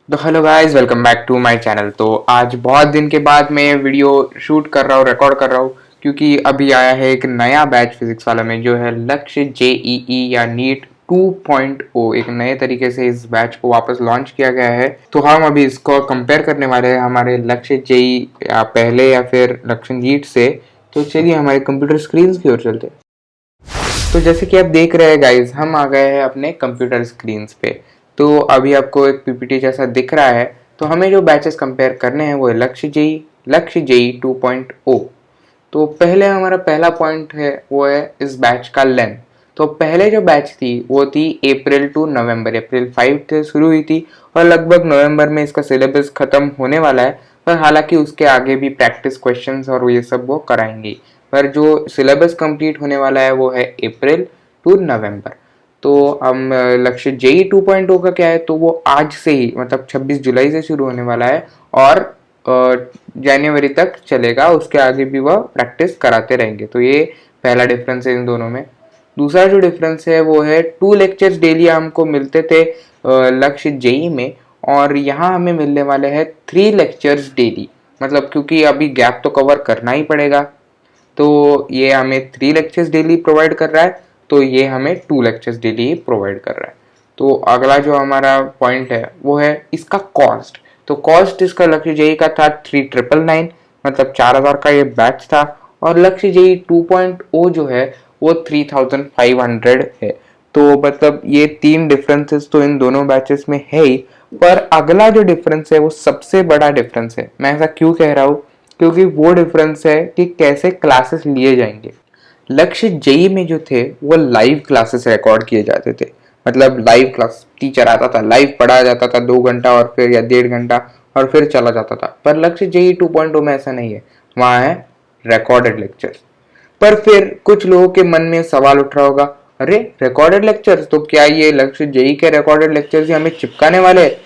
तो hello guys, welcome back to my channel. तो आज बहुत दिन के बाद मैं वीडियो शूट कर रहा हूँ, रिकॉर्ड कर रहा हूँ, क्योंकि अभी आया है एक नया बैच फिजिक्स वाला में, जो है लक्ष्य जेईई या नीट 2.0। एक नए तरीके से इस बैच को वापस लॉन्च किया गया है। तो हम अभी इसको कंपेयर करने वाले हैं हमारे लक्ष्य जेई या पहले या फिर लक्ष्य नीट से। तो चलिए हमारे कंप्यूटर स्क्रीन की ओर चलते हैं। तो जैसे कि आप देख रहे हैं गाइज, हम आ गए हैं अपने कंप्यूटर स्क्रीन पे। तो अभी आपको एक पीपीटी जैसा दिख रहा है। तो हमें जो बैचेस कंपेयर करने हैं वो है लक्ष्य जेई 2.0। तो पहले हमारा पहला पॉइंट है वो है इस बैच का लेंथ। तो पहले जो बैच थी वो थी अप्रैल टू नवंबर, अप्रैल 5 से शुरू हुई थी और लगभग नवंबर में इसका सिलेबस खत्म होने वाला है। पर हालांकि उसके आगे भी प्रैक्टिस क्वेश्चंस और ये सब वो कराएंगे। पर जो सिलेबस कंप्लीट होने वाला है वो है अप्रैल टू नवंबर। तो हम लक्ष्य जेई 2.0 का क्या है, तो वो आज से ही मतलब 26 जुलाई से शुरू होने वाला है और जनवरी तक चलेगा। उसके आगे भी वह प्रैक्टिस कराते रहेंगे। तो ये पहला डिफरेंस है इन दोनों में। दूसरा जो डिफरेंस है वो है 2 लेक्चर्स डेली हमको मिलते थे लक्ष्य जेई में, और यहाँ हमें मिलने वाले हैं 3 लेक्चर्स डेली। मतलब क्योंकि अभी गैप तो कवर करना ही पड़ेगा, तो ये हमें 3 लेक्चर्स डेली प्रोवाइड कर रहा है, तो ये हमें 2 लेक्चर्स डेली प्रोवाइड कर रहा है। तो अगला जो हमारा पॉइंट है वो है इसका कॉस्ट। तो कॉस्ट इसका लक्ष्य जेई का था 3999, मतलब 4000 का ये बैच था। और लक्ष्य जेई 2.0 जो है वो 3500 है। तो मतलब ये 3 डिफरेंसेस तो इन दोनों बैचेस में है ही। पर अगला जो डिफरेंस है वो सबसे बड़ा डिफरेंस है। मैं ऐसा क्यों कह रहा हूँ, क्योंकि वो डिफरेंस है कि कैसे क्लासेस लिए जाएंगे। लक्ष्य जेई में जो थे वो लाइव क्लासेस रिकॉर्ड किए जाते थे। मतलब लाइव क्लास, टीचर आता था, लाइव पढ़ाया जाता था 2 घंटा और फिर या 1.5 घंटा और फिर चला जाता था। पर लक्ष्य जेई 2.0 में ऐसा नहीं है, वहाँ है रिकॉर्डेड लेक्चर्स। पर फिर कुछ लोगों के मन में सवाल उठ रहा होगा, अरे रिकॉर्डेड लेक्चर्स, तो क्या ये लक्ष्य जेई के रिकॉर्डेड लेक्चर्स ही हमें चिपकाने वाले हैं?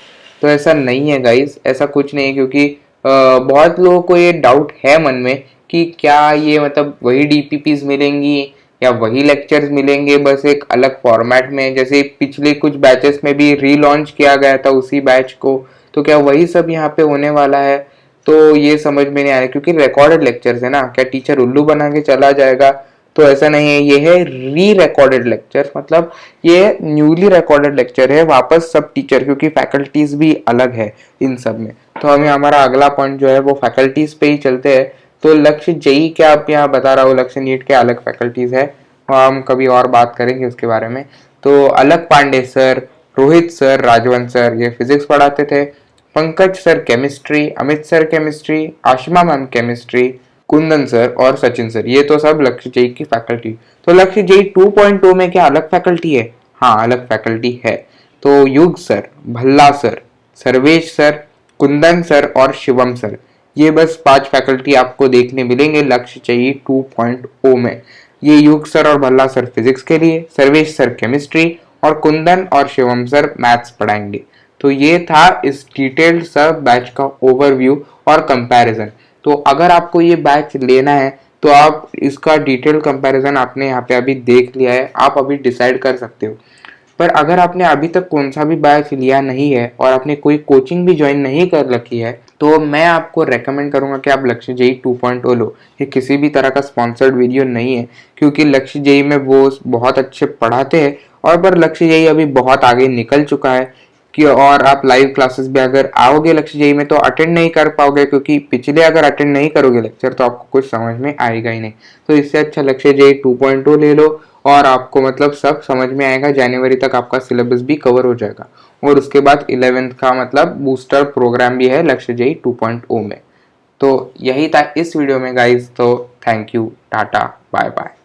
तो ऐसा नहीं है गाइस, ऐसा कुछ नहीं है। क्योंकि बहुत लोगों को ये डाउट है मन में कि क्या ये मतलब वही डीपीपीज मिलेंगी या वही लेक्चर्स मिलेंगे, बस एक अलग फॉर्मेट में, जैसे पिछले कुछ बैचेस में भी रीलॉन्च किया गया था उसी बैच को। तो क्या वही सब यहाँ पे होने वाला है? तो ये समझ में नहीं आ रहा, क्योंकि रिकॉर्डेड लेक्चर्स है ना, क्या टीचर उल्लू बना के चला जाएगा? तो ऐसा नहीं है, ये है री रिकॉर्डेड लेक्चर। मतलब ये न्यूली रिकॉर्डेड लेक्चर है वापस सब टीचर, क्योंकि फैकल्टीज भी अलग है इन सब में। तो हमें हमारा अगला पॉइंट जो है वो फैकल्टीज पे ही चलते हैं। तो लक्ष्य जेई क्या आप यहाँ बता रहा हूँ, लक्ष्य नीट के अलग फैकल्टीज है, हम कभी और बात करेंगे उसके बारे में। तो Alakh Pandey sir, Rohit sir, Rajwant sir ये फिजिक्स पढ़ाते थे। Pankaj sir chemistry, Amit sir chemistry, Ashima ma'am chemistry, Kundan sir और सचिन सर, ये तो सब लक्ष्य जेई की फैकल्टी। तो लक्ष्य जेई 2.0 में क्या अलग फैकल्टी है? हाँ, अलग फैकल्टी है। तो युग sir, Bhalla sir, Sarvesh sir, Kundan sir और शिवम सर, ये बस 5 फैकल्टी आपको देखने मिलेंगे लक्ष्य जेई 2.0 में। ये युग सर और भल्ला सर फिजिक्स के लिए, सर्वेश सर केमिस्ट्री और कुंदन और शिवम सर मैथ्स पढ़ाएंगे। तो ये था इस डिटेल्ड सब बैच का ओवरव्यू और कंपैरिजन। तो अगर आपको ये बैच लेना है तो आप इसका डिटेल कंपैरिजन आपने यहाँ पे अभी देख लिया है, आप अभी डिसाइड कर सकते हो। पर अगर आपने अभी तक कौन सा भी बैच लिया नहीं है और आपने कोई कोचिंग भी ज्वाइन नहीं कर रखी है, तो मैं आपको रेकमेंड करूंगा कि आप लक्ष्य जेई 2.0 लो। ये किसी भी तरह का स्पॉन्सर्ड वीडियो नहीं है, क्योंकि लक्ष्य जेई में वो बहुत अच्छे पढ़ाते हैं। और पर लक्ष्य जेई अभी बहुत आगे निकल चुका है कि और आप लाइव क्लासेस भी अगर आओगे लक्ष्य जेई में तो अटेंड नहीं कर पाओगे, क्योंकि पिछले अगर अटेंड नहीं करोगे लेक्चर तो आपको कुछ समझ में आएगा ही नहीं। तो इससे अच्छा लक्ष्य जेई 2.0 ले लो और आपको मतलब सब समझ में आएगा। जनवरी तक आपका सिलेबस भी कवर हो जाएगा और उसके बाद 11th का मतलब बूस्टर प्रोग्राम भी है लक्ष्य जेई 2.0 में। तो यही था इस वीडियो में गाइस। तो thank you, tata, bye bye.